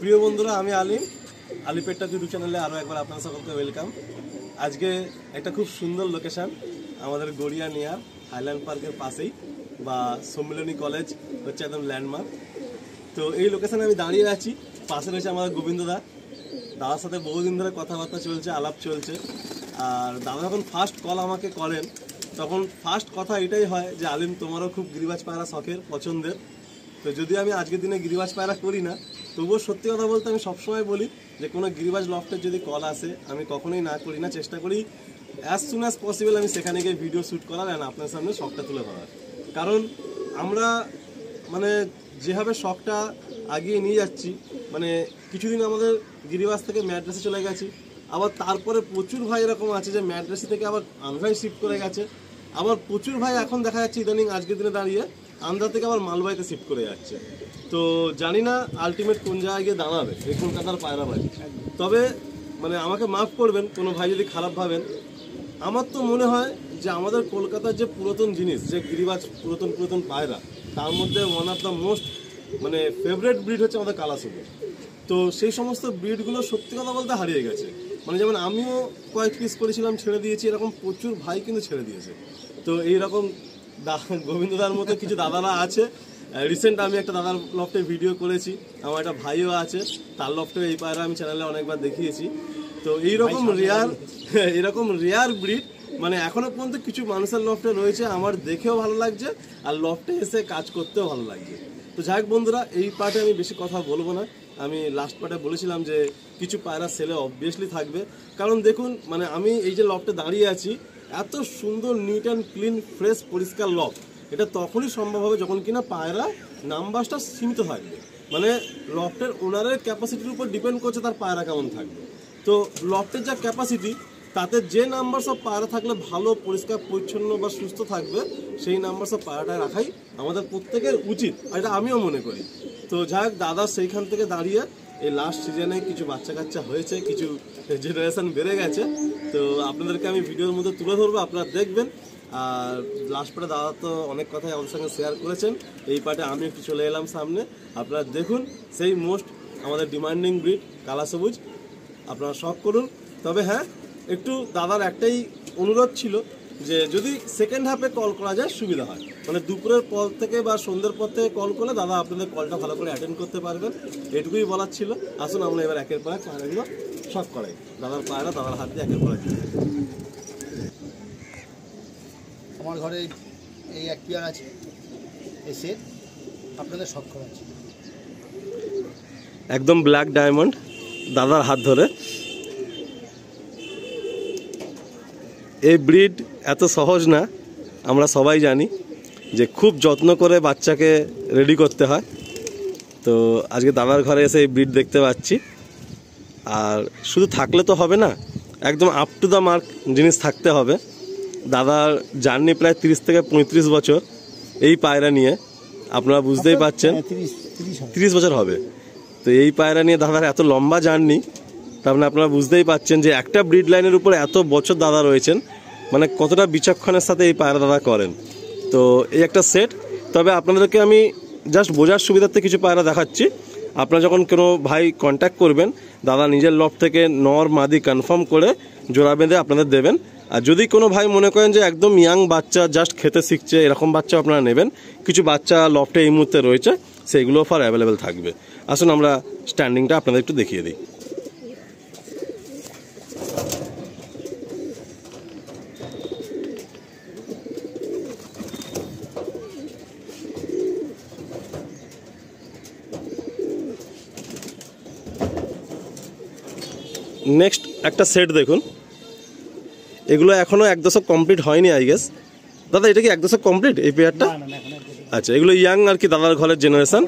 প্রিয় বন্ধুরা, আমি আলিম, আলিপেট্টা ইউটিউব চ্যানেলে আরও একবার আপনার সকলকে ওয়েলকাম। আজকে একটা খুব সুন্দর লোকেশান, আমাদের গড়িয়া নিয়ার হাইল্যান্ড পার্কের পাশেই বা সম্মিলনী কলেজ হচ্ছে একদম ল্যান্ডমার্ক। তো এই লোকেশানে আমি দাঁড়িয়ে আছি, পাশে রয়েছে আমাদের গোবিন্দদা। দাদার সাথে বহুদিন ধরে কথাবার্তা চলছে, আলাপ চলছে। আর দাদা যখন ফার্স্ট কল আমাকে করেন তখন ফার্স্ট কথা এটাই হয় যে আলিম, তোমারও খুব গিরিবাজ পায়রা শখের, পছন্দের। তো যদি আমি আজকের দিনে গিরিবাজ পায়রা করি না, তবুও সত্যি কথা বলতে আমি সবসময় বলি যে কোনো গিরিবাজ লফটের যদি কল আসে আমি কখনোই না করি না, চেষ্টা করি অ্যাজ সুন অ্যাজ পসিবল আমি সেখানে গিয়ে ভিডিও শ্যুট করার অ্যান্ড আপনার সামনে শখটা তুলে ধরার। কারণ আমরা মানে যেভাবে শখটা আগিয়ে নিয়ে যাচ্ছি, মানে কিছুদিন আমাদের গিরিবাজ থেকে ম্যাড্রাসে চলে গেছি, আবার তারপরে প্রচুর ভাই এরকম আছে যে ম্যাড্রাসি থেকে আবার আন্ধ্রায় শিফট করে গেছে, আবার প্রচুর ভাই এখন দেখা যাচ্ছে ইদানিং আজকের দিনে দাঁড়িয়ে আন্ধ্রা থেকে আবার মালবাইতে শিফট করে যাচ্ছে। তো জানি না আলটিমেট কোন জায়গায় গিয়ে দাঁড়াবে এই কলকাতার পায়রা ভাই। তবে মানে আমাকে মাফ করবেন কোনো ভাই যদি খারাপ ভাবেন, আমার তো মনে হয় যে আমাদের কলকাতার যে পুরাতন জিনিস, যে গিরিবাজ পুরাতন পায়রা, তার মধ্যে ওয়ান অফ দ্য মোস্ট মানে ফেভারিট ব্রিড হচ্ছে আমাদের কালাসবুজ। তো সেই সমস্ত ব্রিডগুলো সত্যি কথা বলতে হারিয়ে গেছে। মানে যেমন আমিও কয়েক পিস করেছিলাম, ছেড়ে দিয়েছি, এরকম প্রচুর ভাই কিন্তু ছেড়ে দিয়েছে। তো এইরকম গোবিন্দদার মতো কিছু দাদারা আছে। রিসেন্ট আমি একটা দাদার লফটে ভিডিও করেছি, আমার একটা ভাইও আছে, তার লফটে এই পায়রা আমি চ্যানেলে অনেকবার দেখিয়েছি। তো এরকম রেয়ার ব্রিড মানে এখনো পর্যন্ত কিছু মানুষের লফটে রয়েছে, আমার দেখেও ভালো লাগছে আর লফটে এসে কাজ করতেও ভালো লাগছে। তো যাই হোক বন্ধুরা, এই পার্টে আমি বেশি কথা বলবো না। আমি লাস্ট পার্টে বলেছিলাম যে কিছু পায়রা সেলে অবভিয়াসলি থাকবে। কারণ দেখুন, মানে আমি এই যে লফটে দাঁড়িয়ে আছি, এত সুন্দর নিট অ্যান্ড ক্লিন ফ্রেশ পরিষ্কার লফট, এটা তখনই সম্ভব হবে যখন কিনা পায়রা নাম্বারটা সীমিত থাকবে। মানে লফটের ওনারের ক্যাপাসিটির উপর ডিপেন্ড করছে তার পায়রা কেমন থাকবে। তো লফটের যা ক্যাপাসিটি, তাতে যে নাম্বার সব পায়রা থাকলে ভালো পরিষ্কার পরিচ্ছন্ন বা সুস্থ থাকবে, সেই নাম্বার সব পায়রাটা রাখাই আমাদের প্রত্যেকের উচিত, এটা আমিও মনে করি। তো যাই হোক, দাদা সেইখান থেকে দাঁড়িয়ে এই লাস্ট সিজনে কিছু বাচ্চা কাচ্চা হয়েছে, কিছু জেনারেশন বেড়ে গেছে, তো আপনাদেরকে আমি ভিডিওর মধ্যে তুলে ধরবো, আপনারা দেখবেন। আর লাস্ট পার্টে দাদা তো অনেক কথাই আমাদের সঙ্গে শেয়ার করেছেন, এই পার্টে আমি একটু চলে এলাম সামনে। আপনারা দেখুন সেই মোস্ট আমাদের ডিমান্ডিং ব্রিড কালাসবুজ, আপনারা শখ করুন। তবে হ্যাঁ, একটু দাদার একটাই অনুরোধ ছিল যে যদি সেকেন্ড হাফে কল করা যায় সুবিধা হয়, মানে দুপুরের পর থেকে বা সন্ধ্যের পর থেকে কল করলে দাদা আপনাদের কলটা ভালো করে অ্যাটেন্ড করতে পারবেন, এটুকুই বলার ছিল। আসুন আমরা এবার একের পর এক পায়রাগুলো শখ করাই, দাদার পায়রা দাদার হাত দিয়ে একের পর এক। আমার ঘরে এই এক পেয়ার আছে, এসে আপনাদের শখ করা আছে, একদম ব্ল্যাক ডায়মন্ড, দাদার হাত ধরে। এই ব্রিড এত সহজ না, আমরা সবাই জানি যে খুব যত্ন করে বাচ্চাকে রেডি করতে হয়। তো আজকে দাদার ঘরে এসে এই ব্রিড দেখতে পাচ্ছি। আর শুধু থাকলে তো হবে না, একদম আপ টু দ্য মার্ক জিনিস থাকতে হবে। দাদার জার্নি প্রায় 30 থেকে 35 বছর এই পায়রা নিয়ে, আপনারা বুঝতেই পাচ্ছেন 30 বছর হবে। তো এই পায়রা নিয়ে দাদার এত লম্বা জার্নি, তার মানে আপনারা বুঝতেই পাচ্ছেন যে একটা ব্রিড লাইনের উপর এত বছর দাদা রয়েছেন, মানে কতটা বিচক্ষণের সাথে এই পায়রা দাদা করেন। তো এই একটা সেট। তবে আপনাদেরকে আমি জাস্ট বোঝার সুবিধার্থে কিছু পায়রা দেখাচ্ছি। আপনারা যখন কোনো ভাই কন্ট্যাক্ট করবেন, দাদা নিজের লফট থেকে নর মাদি কনফার্ম করে জোড়া বেঁধে আপনাদের দেবেন। আর যদি কোনো ভাই মনে করেন যে একদম ইয়াং বাচ্চা জাস্ট খেতে শিখছে, এরকম বাচ্চা আপনারা নেবেন, কিছু বাচ্চা লফটে এই মুহূর্তে রয়েছে, সেইগুলো অফার অ্যাভেলেবেল থাকবে। আসুন আমরা স্ট্যান্ডিংটা আপনাদের একটু দেখিয়ে দিই। নেক্সট একটা সেট দেখুন, এগুলো এখনও এক দশক কমপ্লিট হয়নি আই গেস। দাদা এটা কি এক দশক কমপ্লিট এই পেয়ারটা? আচ্ছা, এগুলো ইয়াং আর কি, দাদার ঘরের জেনারেশন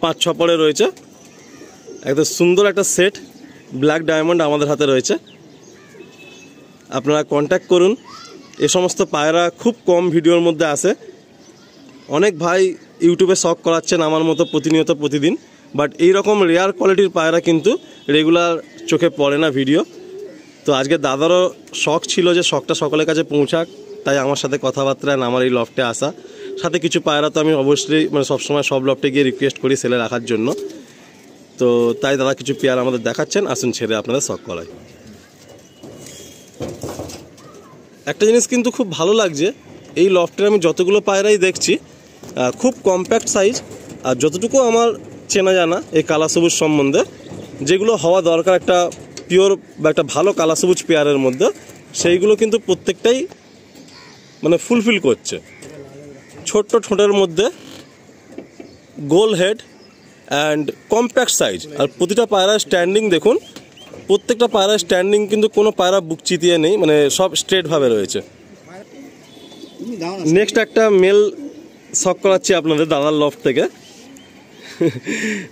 5-6 পরে রয়েছে। একদম সুন্দর একটা সেট, ব্ল্যাক ডায়মন্ড আমাদের হাতে রয়েছে। আপনারা কন্ট্যাক্ট করুন। এ সমস্ত পায়রা খুব কম ভিডিওর মধ্যে আসে। অনেক ভাই ইউটিউবে শখ করাচ্ছেন আমার মতো প্রতিনিয়ত প্রতিদিন, বাট এইরকম রেয়ার কোয়ালিটির পায়রা কিন্তু রেগুলার চোখে পড়ে না ভিডিও। তো আজকে দাদারও শখ ছিল যে শখটা সকলের কাছে পৌঁছাক, তাই আমার সাথে কথাবার্তা আমার এই লফটে আসা। সাথে কিছু পায়রা তো আমি অবশ্যই মানে সবসময় সব লফটে গিয়ে রিকোয়েস্ট করি সেলে রাখার জন্য। তো তো তাই দাদা কিছু পেয়ার আমাদের দেখাচ্ছেন, আসুন ছেড়ে আপনাদের শখ করাই। একটা জিনিস কিন্তু খুব ভালো লাগছে, এই লফটের আমি যতগুলো পায়রাই দেখছি খুব কম্প্যাক্ট সাইজ, আর যতটুকু আমার চেনা জানা এই কালা সবুজ সম্বন্ধে, যেগুলো হওয়া দরকার একটা পিওর বা একটা ভালো কালা সবুজ পেয়ারের মধ্যে, সেইগুলো কিন্তু প্রত্যেকটাই মানে ফুলফিল করছে। ছোট্ট ঠোঁটের মধ্যে, গোল হেড অ্যান্ড কম্প্যাক্ট সাইজ, আর প্রতিটা পায়রার স্ট্যান্ডিং দেখুন, প্রত্যেকটা পায়রার স্ট্যান্ডিং কিন্তু কোনো পায়রা বুক চিতিয়ে নেই, মানে সব স্ট্রেটভাবে রয়েছে। নেক্সট একটা মেল শখ করাচ্ছি আপনাদের দাদার লফট থেকে।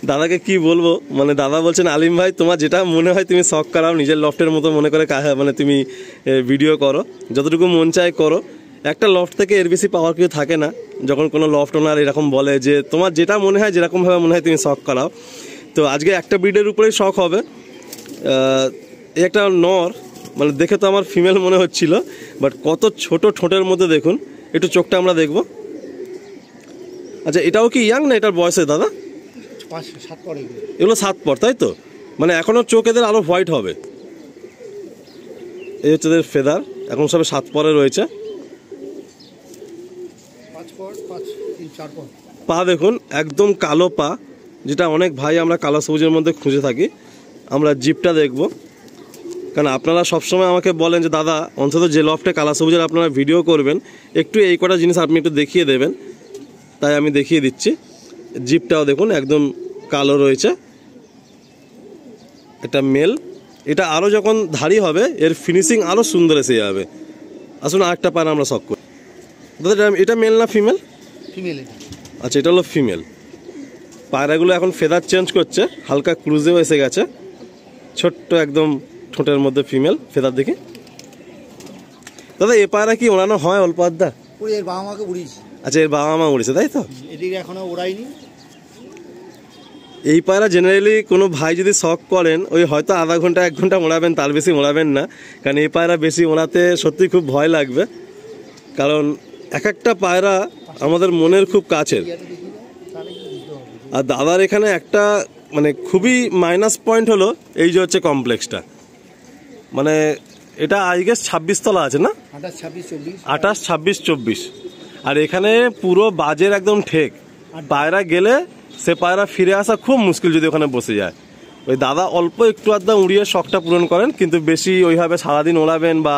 দাদাকে কি বলবো, মানে দাদা বলছেন আলিম ভাই তোমার যেটা মনে হয় তুমি শখ করাও, নিজের লফটের মতো মনে করে মানে তুমি ভিডিও করো, যতটুকু মন চায় করো। একটা লফট থেকে এর বেশি পাওয়ার কিছু থাকে না। যখন কোনো লফট ওনার এরকম বলে যে তোমার যেটা মনে হয় যেরকমভাবে মনে হয় তুমি শখ করাও, তো আজকে একটা ব্রিডের উপরেই শখ হবে। এই একটা নর, মানে দেখে তো আমার ফিমেল মনে হচ্ছিল, বাট কত ছোট ঠোঁটের মধ্যে দেখুন, একটু চোখটা আমরা দেখব। আচ্ছা এটাও কি ইয়াং না এটার বয়সে দাদা? এগুলো 7 পর, তাই তো? মানে এখনও চোখ এদের আরও হোয়াইট হবে। এই হচ্ছে এদের ফেদার, এখন সবে 7 পরে রয়েছে। পা দেখুন একদম কালো পা, যেটা অনেক ভাই আমরা কালো সবুজের মধ্যে খুঁজে থাকি। আমরা জিপটা দেখব, কারণ আপনারা সবসময় আমাকে বলেন যে দাদা অন্তত যে লফটে কালো সবুজের আপনারা ভিডিও করবেন একটু এই কটা জিনিস আপনি একটু দেখিয়ে দেবেন, তাই আমি দেখিয়ে দিচ্ছি। জিপটাও দেখুন একদম কালো রয়েছে। এটা মেল, এটা আরও যখন ধাড়ি হবে এর ফিনিশিং আরও সুন্দর এসে যাবে। আসুন আরেকটা পায়রা আমরা শখ করি। দাদা এটা মেল না ফিমেল? ফিমেল। আচ্ছা এটা হলো ফিমেল। পায়রাগুলো এখন ফেদার চেঞ্জ করছে, হালকা ক্রুজেও এসে গেছে। ছোট্ট একদম ঠোঁটের মধ্যে ফিমেল, ফেদার দেখি। দাদা এ পায়রা কি ওড়ানো হয় অল্প আধা? এর বাবা মাকে উড়িয়েছে। আচ্ছা এর বাবা মা উড়েছে, তাই তো? এদিকে এখনো ওড়াইনি। এই পায়রা জেনারেলি কোনো ভাই যদি শখ করেন ওই হয়তো আধা ঘন্টা 1 ঘন্টা ওড়াবেন, তার বেশি ওড়াবেন না, কারণ এই পায়রা বেশি ওড়াতে সত্যি খুব ভয় লাগবে। কারণ এক একটা পায়রা আমাদের মনের খুব কাছের। আর দাদার এখানে একটা মানে খুবই মাইনাস পয়েন্ট হলো এই যে হচ্ছে কমপ্লেক্সটা, মানে এটা আই গেস 26 তলা আছে না? 28, 26, 24। আর এখানে পুরো বাজের একদম ঠেক, পায়রা গেলে সে পায়রা ফিরে আসা খুব মুশকিল যদি ওখানে বসে যায়। ওই দাদা অল্প একটু আধা উড়িয়ে শখটা পূরণ করেন, কিন্তু বেশি ওইভাবে সারাদিন ওড়াবেন বা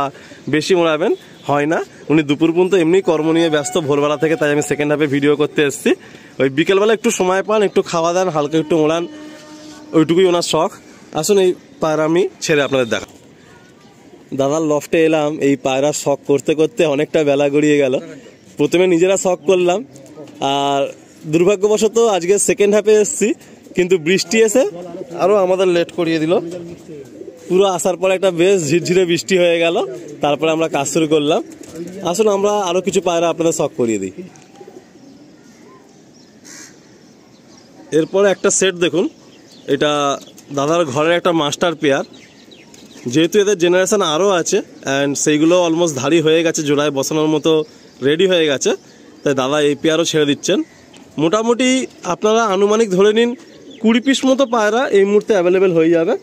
বেশি ওড়াবেন হয় না। উনি দুপুর পর্যন্ত এমনি কর্ম নিয়ে ব্যস্ত ভোরবেলা থেকে, তাই আমি সেকেন্ড হাফে ভিডিও করতে এসেছি। ওই বিকেলবেলা একটু সময় পান, একটু খাওয়া দান, হালকা একটু ওড়ান, ওইটুকুই ওনার শখ। আসুন এই পায়রা আমি ছেড়ে আপনাদের দেখা। দাদার লফটে এলাম, এই পায়রা শখ করতে করতে অনেকটা বেলা গড়িয়ে গেল। প্রথমে নিজেরা শখ করলাম, আর দুর্ভাগ্যবশত আজকে সেকেন্ড হাফে এসেছি, কিন্তু বৃষ্টি এসে আরও আমাদের লেট করিয়ে দিল। পুরো আসার পরে একটা বেশ ঝিরঝিরে বৃষ্টি হয়ে গেল, তারপরে আমরা কাজ শুরু করলাম। আসুন আমরা আরও কিছু পায়রা আপনাদের শখ করিয়ে দিই। এরপরে একটা সেট দেখুন, এটা দাদার ঘরের একটা মাস্টার পেয়ার। যেহেতু এদের জেনারেশন আরও আছে অ্যান্ড সেইগুলো অলমোস্ট ধাড়ি হয়ে গেছে, জোড়ায় বসানোর মতো রেডি হয়ে গেছে, তাই দাদা এই পেয়ারও ছেড়ে দিচ্ছেন। মোটামুটি আপনারা আনুমানিক ধরে নিন 20 পিস মতো পায়রা এই মুহূর্তে অ্যাভেলেবেল হয়ে যাবে।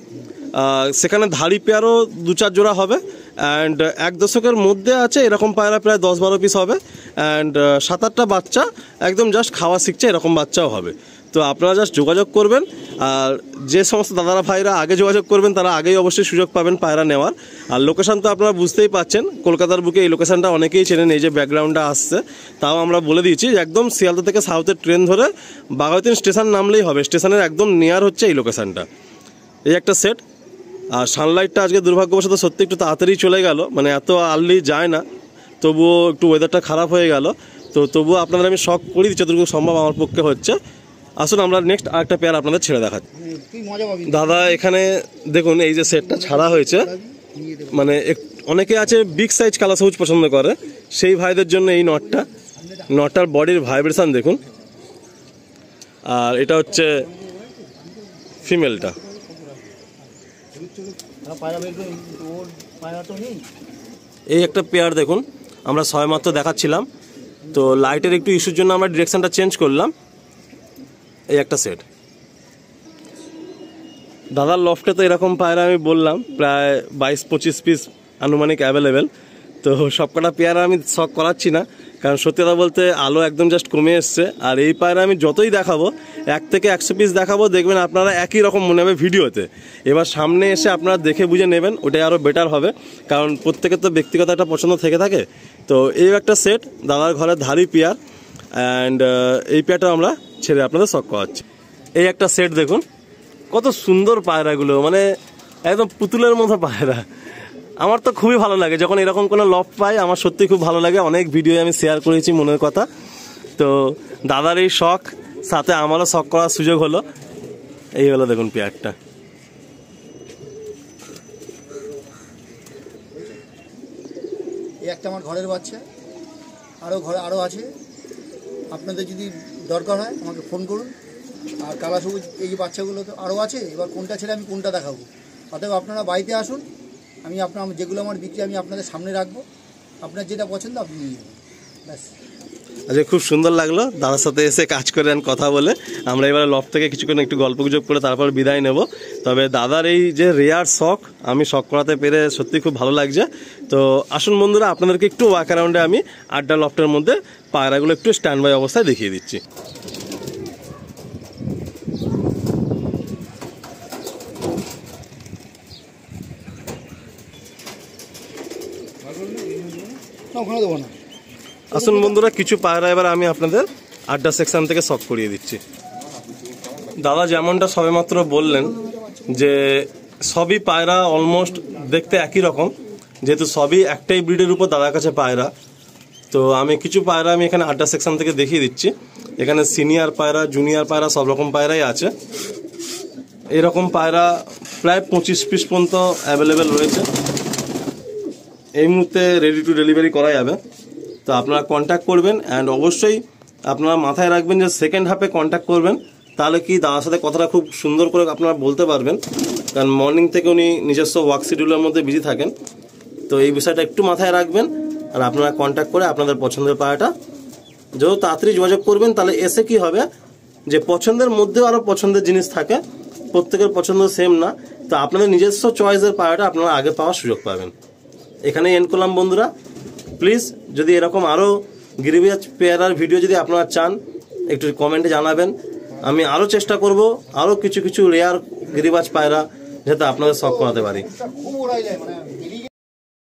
সেখানে ধাড়ি পেয়ারও 2-4 জোড়া হবে, অ্যান্ড 1 দশকের মধ্যে আছে এরকম পায়রা প্রায় 10-12 পিস হবে, অ্যান্ড 7-8টা বাচ্চা একদম জাস্ট খাওয়া শিখছে এরকম বাচ্চাও হবে। তো আপনারা জাস্ট যোগাযোগ করবেন, আর যে সমস্ত দাদারা ভাইরা আগে যোগাযোগ করবেন তারা আগেই অবশ্যই সুযোগ পাবেন পায়রা নেওয়ার। আর লোকেশান তো আপনারা বুঝতেই পাচ্ছেন, কলকাতার বুকে এই লোকেশানটা অনেকেই চেনেন, এই যে ব্যাকগ্রাউন্ডটা আসছে, তাও আমরা বলে দিয়েছি একদম শিয়ালদা থেকে সাউথের ট্রেন ধরে বাঘাযতীন স্টেশন নামলেই হবে, স্টেশনের একদম নিয়ার হচ্ছে এই লোকেশানটা। এই একটা সেট। আর সানলাইটটা আজকে দুর্ভাগ্যবশত সত্যি একটু তাড়াতাড়ি চলে গেল, মানে এত আর্লি যায় না, তবুও একটু ওয়েদারটা খারাপ হয়ে গেল, তো তবুও আপনাদের আমি শখ করি দিচ্ছি যতটুকু সম্ভব আমার পক্ষে হচ্ছে। আসুন আমরা নেক্সট আরেকটা পেয়ার আপনাদের ছেড়ে দেখাচ্ছি। দাদা এখানে দেখুন এই যে সেটটা ছাড়া হয়েছে, মানে অনেকে আছে বিগ সাইজ কালো সবুজ পছন্দ করে, সেই ভাইদের জন্য এই নটটার বডির ভাইব্রেশন দেখুন। আর এটা হচ্ছে ফিমেলটা। এই একটা পেয়ার দেখুন, আমরা 6 মাত্র দেখাচ্ছিলাম, তো লাইটের একটু ইস্যুর জন্য আমরা ডিরেকশনটা চেঞ্জ করলাম। এই একটা সেট। দাদার লফটে তো এরকম পায়রা আমি বললাম প্রায় 22-25 পিস আনুমানিক অ্যাভেলেবেল। তো সবকটা পেয়ারা আমি শখ করাচ্ছি না, কারণ সত্যি কথা বলতে আলো একদম জাস্ট কমে এসছে। আর এই পায়রা আমি যতই দেখাবো 1 থেকে 100 পিস দেখাবো, দেখবেন আপনারা একই রকম মনে হবে ভিডিওতে। এবার সামনে এসে আপনারা দেখে বুঝে নেবেন, ওটাই আরও বেটার হবে, কারণ প্রত্যেকের তো ব্যক্তিগত একটা পছন্দ থেকে থাকে। তো এই একটা সেট দাদার ঘরের ধারি পেয়ার, অ্যান্ড এই পেয়ারটা আমরা ছেড়ে আপনাদের শখ করাচ্ছি। এই একটা সেট দেখুন, কত সুন্দর পায়রাগুলো, মানে একদম পুতুলের মতো পায়রা। আমার তো খুবই ভালো লাগে যখন এরকম কোনো লফ পাই, আমার সত্যি খুব ভালো লাগে। অনেক ভিডিও আমি শেয়ার করেছি মনের কথা। তো দাদার এই শখ সাথে আমারও শখ করার সুযোগ হলো। এই হলো দেখুন পেয়ারটা। এই একটা আমার ঘরের বাচ্চা, আরও আছে। আপনাদের যদি দরকার হয় আমাকে ফোন করুন। আর কালা সবুজ এই বাচ্চাগুলো তো আরও আছে, এবার কোনটা ছেড়ে আমি কোনটা দেখাবো। অতএব আপনারা বাড়িতে আসুন, আমি যেগুলো আমার বিক্রি আমি আপনাদের সামনে রাখবো, আপনার যেটা পছন্দ আপনি নিয়ে যাবেন, ব্যাস। আচ্ছা, খুব সুন্দর লাগলো দাদার সাথে এসে কাজ করে কথা বলে। আমরা এবার লফ থেকে কিছুক্ষণ একটু গল্প গুজব করে তারপর বিদায় নেব। তবে দাদার এই যে রেয়ার শখ আমি শখ করাতে পেরে সত্যি খুব ভালো লাগছে। তো আসুন বন্ধুরা, আপনাদেরকে একটু ওয়াক অ্যারাউন্ডে আমি আড্ডা লফটের মধ্যে পায়রাগুলো একটু স্ট্যান্ড বাই অবস্থায় দেখিয়ে দিচ্ছি। ওখানে দেবো না। আসুন বন্ধুরা, কিছু পায়রা এবার আমি আপনাদের আড্ডা সেকশন থেকে শখ করিয়ে দিচ্ছি। দাদা যেমনটা সবেমাত্র বললেন যে সবই পায়রা অলমোস্ট দেখতে একই রকম, যেহেতু সবই একটাই ব্রিডের উপর দাদার কাছে পায়রা। তো আমি কিছু পায়রা আমি এখানে আড্ডা সেকশন থেকে দেখিয়ে দিচ্ছি। এখানে সিনিয়র পায়রা, জুনিয়র পায়রা সব রকম পায়রাই আছে। এরকম পায়রা প্রায় 25 পিস পর্যন্ত অ্যাভেলেবেল রয়েছে। এই মুহূর্তে রেডি টু ডেলিভারি করা যাবে। তো আপনারা কন্ট্যাক্ট করবেন, অ্যান্ড অবশ্যই আপনারা মাথায় রাখবেন যে সেকেন্ড হাফে কন্ট্যাক্ট করবেন, তাহলে কি দাদার সাথে কথাটা খুব সুন্দর করে আপনারা বলতে পারবেন, কারণ মর্নিং থেকে উনি নিজস্ব ওয়ার্ক শিডিউলের মধ্যে বিজি থাকেন। তো এই বিষয়টা একটু মাথায় রাখবেন, আর আপনারা কন্ট্যাক্ট করে আপনাদের পছন্দের পায়রাটা যত তাড়াতাড়ি যোগাযোগ করবেন, তাহলে এসে কি হবে যে পছন্দের মধ্যেও আরও পছন্দের জিনিস থাকে, প্রত্যেকের পছন্দ সেম না। তো আপনাদের নিজস্ব চয়েসের পায়রাটা আপনারা আগে পাওয়ার সুযোগ পাবেন। এখানেই এন্ড করলাম বন্ধুরা। প্লিজ যদি এরকম আরও গিরিবাজ পেয়ারার ভিডিও যদি আপনারা চান, একটু কমেন্টে জানাবেন। আমি আরও চেষ্টা করব আরও কিছু রেয়ার গিরিবাজ পায়রা যাতে আপনাদের শখ করাতে পারি। খুব ওড়াই যায় মানে